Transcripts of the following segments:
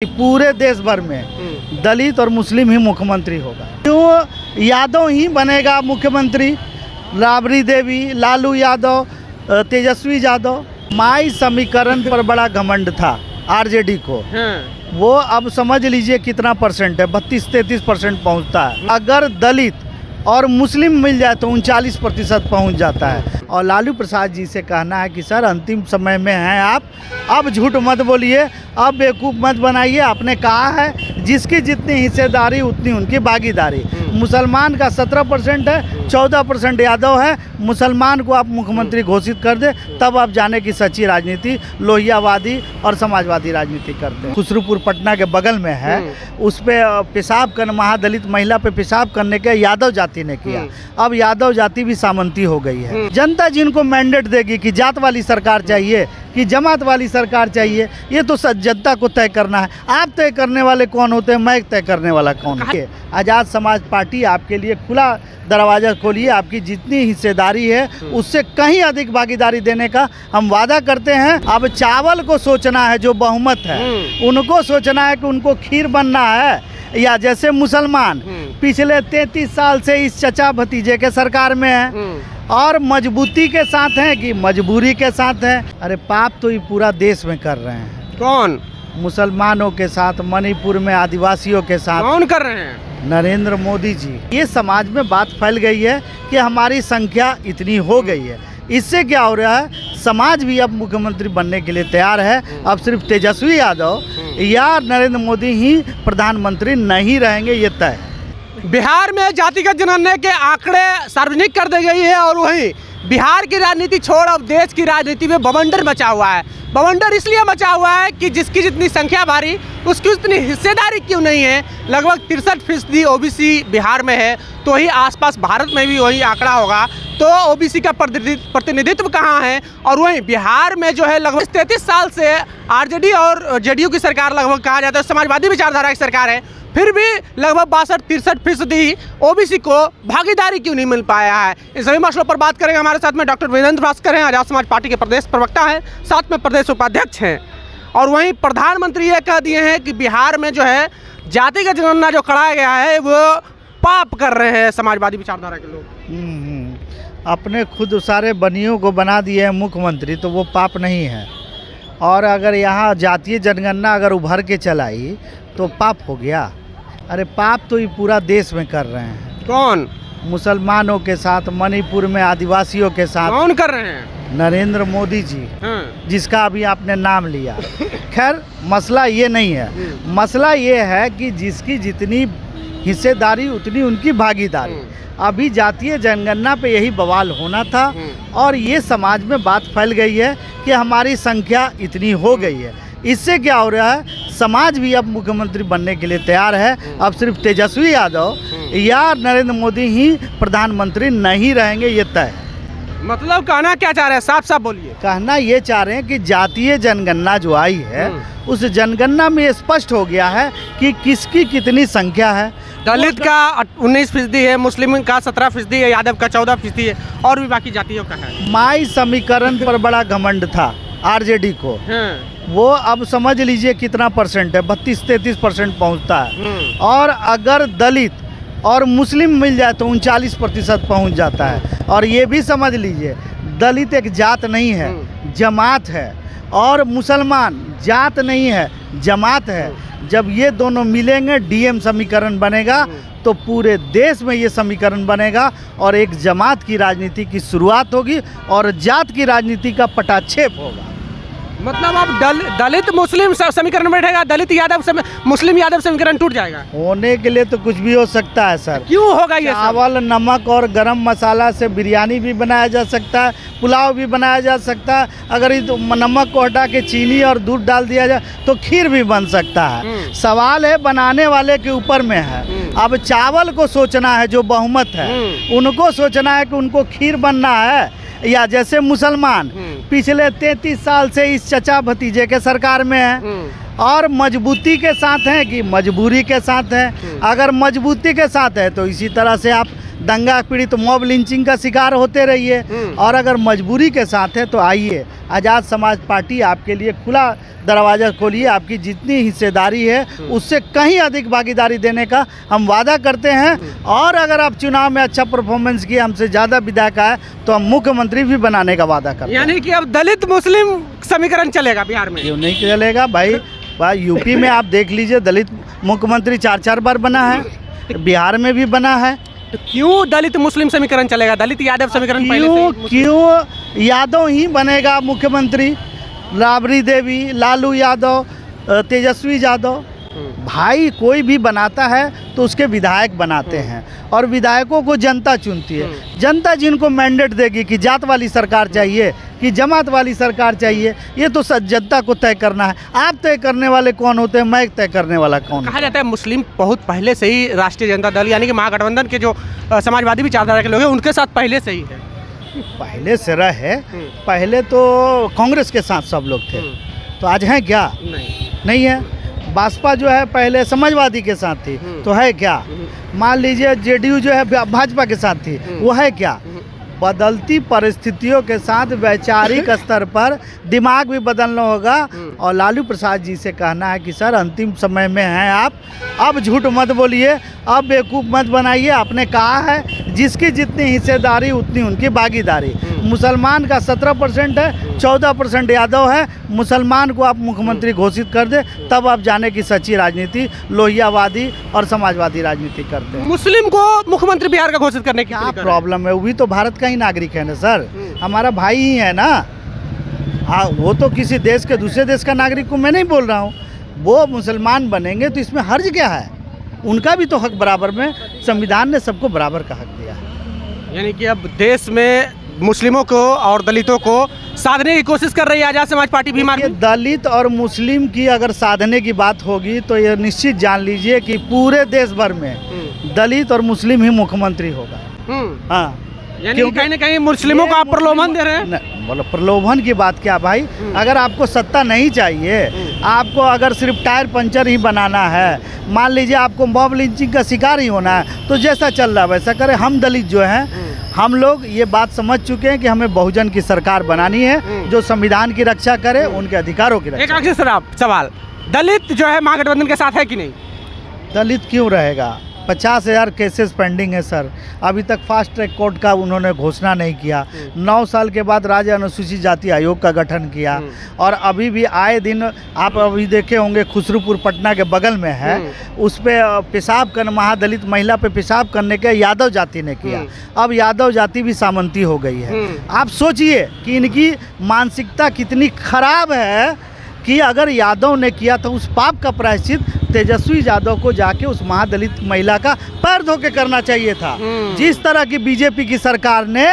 पूरे देश भर में दलित और मुस्लिम ही मुख्यमंत्री होगा। क्यों यादव ही बनेगा मुख्यमंत्री? राबड़ी देवी, लालू यादव, तेजस्वी यादव। माई समीकरण पर बड़ा घमंड था आरजेडी को। वो अब समझ लीजिए कितना परसेंट है, 32-33% पहुँचता है। अगर दलित और मुस्लिम मिल जाए तो 39% पहुँच जाता है। और लालू प्रसाद जी से कहना है कि सर अंतिम समय में हैं आप, अब झूठ मत बोलिए, अब बेवकूफ़ मत बनाइए। आपने कहा है जिसकी जितनी हिस्सेदारी उतनी उनकी भागीदारी। मुसलमान का 17% है, 14% यादव है। मुसलमान को आप मुख्यमंत्री घोषित कर दे, तब आप जाने की सच्ची राजनीति लोहियावादी और समाजवादी राजनीति करते हैं। खुसरूपुर पटना के बगल में है, उस पर पेशाब करने, महादलित महिला पे पेशाब करने के यादव जाति ने किया। अब यादव जाति भी सामंती हो गई है। जनता जिनको मैंडेट देगी कि जात वाली सरकार चाहिए कि जमात वाली सरकार चाहिए, ये तो जनता को तय करना है। आप तय करने वाले कौन होते हैं? मैं तय करने वाला कौन है? आज़ाद समाज पार्टी आपके लिए खुला दरवाज़ा खोलिए। आपकी जितनी हिस्सेदारी है उससे कहीं अधिक भागीदारी देने का हम वादा करते हैं। अब चावल को सोचना है, जो बहुमत है उनको सोचना है कि उनको खीर बनना है, या जैसे मुसलमान पिछले 33 साल से इस चचा भतीजे के सरकार में है और मजबूती के साथ हैं कि मजबूरी के साथ हैं। अरे पाप तो ये पूरा देश में कर रहे हैं। कौन? मुसलमानों के साथ, मणिपुर में आदिवासियों के साथ। कौन कर रहे हैं? नरेंद्र मोदी जी। ये समाज में बात फैल गई है कि हमारी संख्या इतनी हो गई है। इससे क्या हो रहा है, समाज भी अब मुख्यमंत्री बनने के लिए तैयार है। अब सिर्फ तेजस्वी यादव या नरेंद्र मोदी ही प्रधानमंत्री नहीं रहेंगे, ये तय है। बिहार में जातिगत जनगणना के आंकड़े सार्वजनिक कर दी गई है और वहीं बिहार की राजनीति छोड़ अब देश की राजनीति में बवंडर मचा हुआ है। बवंडर इसलिए मचा हुआ है कि जिसकी जितनी संख्या भारी उसकी उतनी हिस्सेदारी क्यों नहीं है। लगभग 63% ओबीसी बिहार में है, तो ही आसपास भारत में भी वही आंकड़ा होगा। तो ओबीसी का प्रतिनिधित्व कहाँ है? और वहीं बिहार में जो है लगभग 33 साल से आरजेडी और जेडीयू की सरकार, लगभग कहा जाता है समाजवादी विचारधारा की सरकार है, फिर भी लगभग 62-63% ही ओबीसी को भागीदारी क्यों नहीं मिल पाया है। इन सभी मसलों पर बात करेंगे। हमारे साथ में डॉक्टर वीरेंद्र भास्कर हैं, आज़ाद समाज पार्टी के प्रदेश प्रवक्ता हैं, साथ में प्रदेश उपाध्यक्ष हैं। और वहीं प्रधानमंत्री ये कह दिए हैं कि बिहार में जो है जातिगत जनगणना जो कराया गया है वो पाप कर रहे हैं समाजवादी विचारधारा के लोग। अपने खुद सारे बनियों को बना दिए हैं मुख्यमंत्री, तो वो पाप नहीं है। और अगर यहाँ जातीय जनगणना अगर उभर के चलाई तो पाप हो गया। अरे पाप तो ये पूरा देश में कर रहे हैं। कौन? मुसलमानों के साथ, मणिपुर में आदिवासियों के साथ। कौन कर रहे हैं? नरेंद्र मोदी जी, जिसका अभी आपने नाम लिया। खैर मसला ये नहीं है, मसला ये है कि जिसकी जितनी हिस्सेदारी उतनी उनकी भागीदारी। अभी जातीय जनगणना पे यही बवाल होना था और ये समाज में बात फैल गई है कि हमारी संख्या इतनी हो गई है। इससे क्या हो रहा है, समाज भी अब मुख्यमंत्री बनने के लिए तैयार है। अब सिर्फ तेजस्वी यादव या नरेंद्र मोदी ही प्रधानमंत्री नहीं रहेंगे, ये तय है। मतलब कहना क्या चाह रहे हैं? साफ साफ बोलिए। कहना ये चाह रहे हैं कि जातीय जनगणना जो आई है उस जनगणना में स्पष्ट हो गया है कि किसकी कितनी संख्या है। दलित का 19% है, मुस्लिम का 17% है, यादव का 14% है और भी बाकी जातियों का है। माई समीकरण पर बड़ा घमंड था आरजेडी को। वो अब समझ लीजिए कितना परसेंट है, 32-33% पहुँचता है। और अगर दलित और मुस्लिम मिल जाए तो 39% पहुँच जाता है। और ये भी समझ लीजिए दलित एक जात नहीं है, जमात है। और मुसलमान जात नहीं है, जमात है। जब ये दोनों मिलेंगे डीएम समीकरण बनेगा, तो पूरे देश में ये समीकरण बनेगा और एक जमात की राजनीति की शुरुआत होगी और जात की राजनीति का पटाक्षेप होगा। मतलब अब दलित मुस्लिम समीकरण बैठेगा, दलित यादव मुस्लिम यादव समीकरण टूट जाएगा। होने के लिए तो कुछ भी हो सकता है सर। क्यों होगा ये? चावल, नमक और गरम मसाला से बिरयानी भी बनाया जा सकता है, पुलाव भी बनाया जा सकता है। अगर नमक को हटा के चीनी और दूध डाल दिया जाए तो खीर भी बन सकता है। सवाल है बनाने वाले के ऊपर में है। अब चावल को सोचना है, जो बहुमत है उनको सोचना है कि उनको खीर बनना है, या जैसे मुसलमान पिछले 33 साल से इस चचा भतीजे के सरकार में है और मजबूती के साथ हैं कि मजबूरी के साथ हैं। अगर मजबूती के साथ है तो इसी तरह से आप दंगा पीड़ित मॉब लिंचिंग का शिकार होते रहिए, और अगर मजबूरी के साथ है तो आइए आज़ाद समाज पार्टी आपके लिए खुला दरवाज़ा खोलिए। आपकी जितनी हिस्सेदारी है उससे कहीं अधिक भागीदारी देने का हम वादा करते हैं। और अगर आप चुनाव में अच्छा परफॉर्मेंस किए, हमसे ज़्यादा विधायक आए, तो हम मुख्यमंत्री भी बनाने का वादा करते हैं। यानी कि अब दलित मुस्लिम समीकरण चलेगा बिहार में? क्यों नहीं चलेगा भाई यूपी में आप देख लीजिए, दलित मुख्यमंत्री 4-4 बार बना है, बिहार में भी बना है। तो क्यों दलित मुस्लिम समीकरण चलेगा? दलित यादव समीकरण पहले से क्यों यादव ही बनेगा मुख्यमंत्री? राबड़ी देवी, लालू यादव, तेजस्वी यादव, भाई कोई भी बनाता है तो उसके विधायक बनाते हैं और विधायकों को जनता चुनती है। जनता जिनको मैंडेट देगी कि जात वाली सरकार चाहिए कि जमात वाली सरकार चाहिए, ये तो जनता को तय करना है। आप तय करने वाले कौन होते हैं? मैं तय करने वाला कौन? कहा जाता है मुस्लिम बहुत पहले से ही राष्ट्रीय जनता दल यानी कि महागठबंधन के जो समाजवादी विचारधारा के लोग हैं उनके साथ पहले से ही है। पहले से रहे, पहले तो कांग्रेस के साथ सब लोग थे, तो आज हैं क्या? नहीं है। भाजपा जो है पहले समाजवादी के साथ थी, तो है क्या? मान लीजिए जेडीयू जो है भाजपा के साथ थी, वो है क्या? बदलती परिस्थितियों के साथ वैचारिक स्तर पर दिमाग भी बदलना होगा। और लालू प्रसाद जी से कहना है कि सर अंतिम समय में हैं आप, अब झूठ मत बोलिए, अब बेवकूफ़ मत बनाइए। आपने कहा है जिसकी जितनी हिस्सेदारी उतनी उनकी भागीदारी। मुसलमान का 17% है, 14% यादव है। मुसलमान को आप मुख्यमंत्री घोषित कर दे, तब आप जाने की सच्ची राजनीति लोहियावादी और समाजवादी राजनीति करते हैं। मुस्लिम को मुख्यमंत्री बिहार का घोषित करने की क्या प्रॉब्लम है? वो भी तो भारत का ही नागरिक है ना सर, हमारा भाई ही है ना। हाँ, वो तो किसी देश के दूसरे देश का नागरिक को मैं नहीं बोल रहा हूँ। वो मुसलमान बनेंगे तो इसमें हर्ज क्या है? उनका भी तो हक बराबर में, संविधान ने सबको बराबर का हक दिया है। यानी कि अब देश में मुस्लिमों को और दलितों को साधने की कोशिश कर रही है आज़ाद समाज पार्टी भी। दलित और मुस्लिम की अगर साधने की बात होगी तो ये निश्चित जान लीजिए कि पूरे देश भर में दलित और मुस्लिम ही मुख्यमंत्री होगा। हाँ, यानी कहीं ना कहीं मुस्लिमों को आप प्रलोभन दे रहे हैं। बोलो प्रलोभन की बात क्या भाई? अगर आपको सत्ता नहीं चाहिए, आपको अगर सिर्फ टायर पंचर ही बनाना है, मान लीजिए आपको मॉब लिंचिंग का शिकार ही होना है, तो जैसा चल रहा है वैसा करें। हम दलित जो हैं, हम लोग ये बात समझ चुके हैं कि हमें बहुजन की सरकार बनानी है जो संविधान की रक्षा करे, उनके अधिकारों की रक्षा। एक आखिरी सवाल, दलित जो है महागठबंधन के साथ है कि नहीं? दलित क्यों रहेगा? 50,000 केसेस पेंडिंग है सर, अभी तक फास्ट ट्रैक कोर्ट का उन्होंने घोषणा नहीं किया। 9 साल के बाद राज्य अनुसूचित जाति आयोग का गठन किया और अभी भी आए दिन आप अभी देखे होंगे खुसरूपुर पटना के बगल में है, उस पर पेशाब कर महादलित महिला पे पेशाब करने के यादव जाति ने किया। अब यादव जाति भी सामंती हो गई है। आप सोचिए कि इनकी मानसिकता कितनी खराब है कि अगर यादव ने किया तो उस पाप का प्रायश्चित तेजस्वी यादव को जाके उस महादलित महिला का पैर धो के करना चाहिए था। जिस तरह की बीजेपी की सरकार ने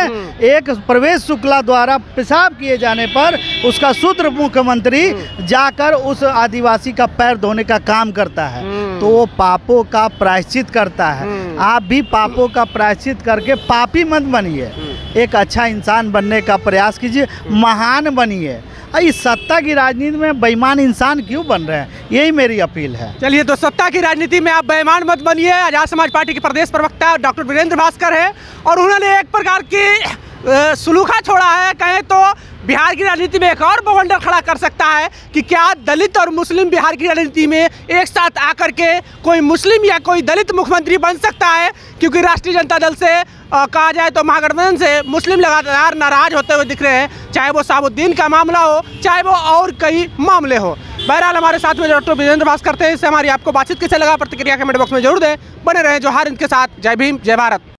एक प्रवेश शुक्ला द्वारा पेशाब किए जाने पर उसका सूत्र मुख्यमंत्री जाकर उस आदिवासी का पैर धोने का काम करता है, तो वो पापों का प्रायश्चित करता है। आप भी पापों का प्रायश्चित करके पापी मत बनिए, एक अच्छा इंसान बनने का प्रयास कीजिए, महान बनिए। इस सत्ता की राजनीति में बेईमान इंसान क्यों बन रहे हैं? यही मेरी अपील है। चलिए, तो सत्ता की राजनीति में आप बेईमान मत बनिए। आज़ाद समाज पार्टी के प्रदेश प्रवक्ता डॉक्टर वीरेंद्र भास्कर है और उन्होंने एक प्रकार की सुलूखा छोड़ा है। कहें तो बिहार की राजनीति में एक और बवंडर खड़ा कर सकता है कि क्या दलित और मुस्लिम बिहार की राजनीति में एक साथ आकर के कोई मुस्लिम या कोई दलित मुख्यमंत्री बन सकता है? क्योंकि राष्ट्रीय जनता दल से कहा जाए तो महागठबंधन से मुस्लिम लगातार नाराज होते हुए दिख रहे हैं, चाहे वो साबुद्दीन का मामला हो, चाहे वो और कई मामले हो। बहरहाल हमारे साथ में डॉक्टर वीरेंद्र भास्कर थे। इससे हमारी आपको बातचीत कैसे लगा प्रतिक्रिया कमेंट बॉक्स में जरूर दें। बने रहें जोहार हिंद के साथ। जय भीम, जय भारत।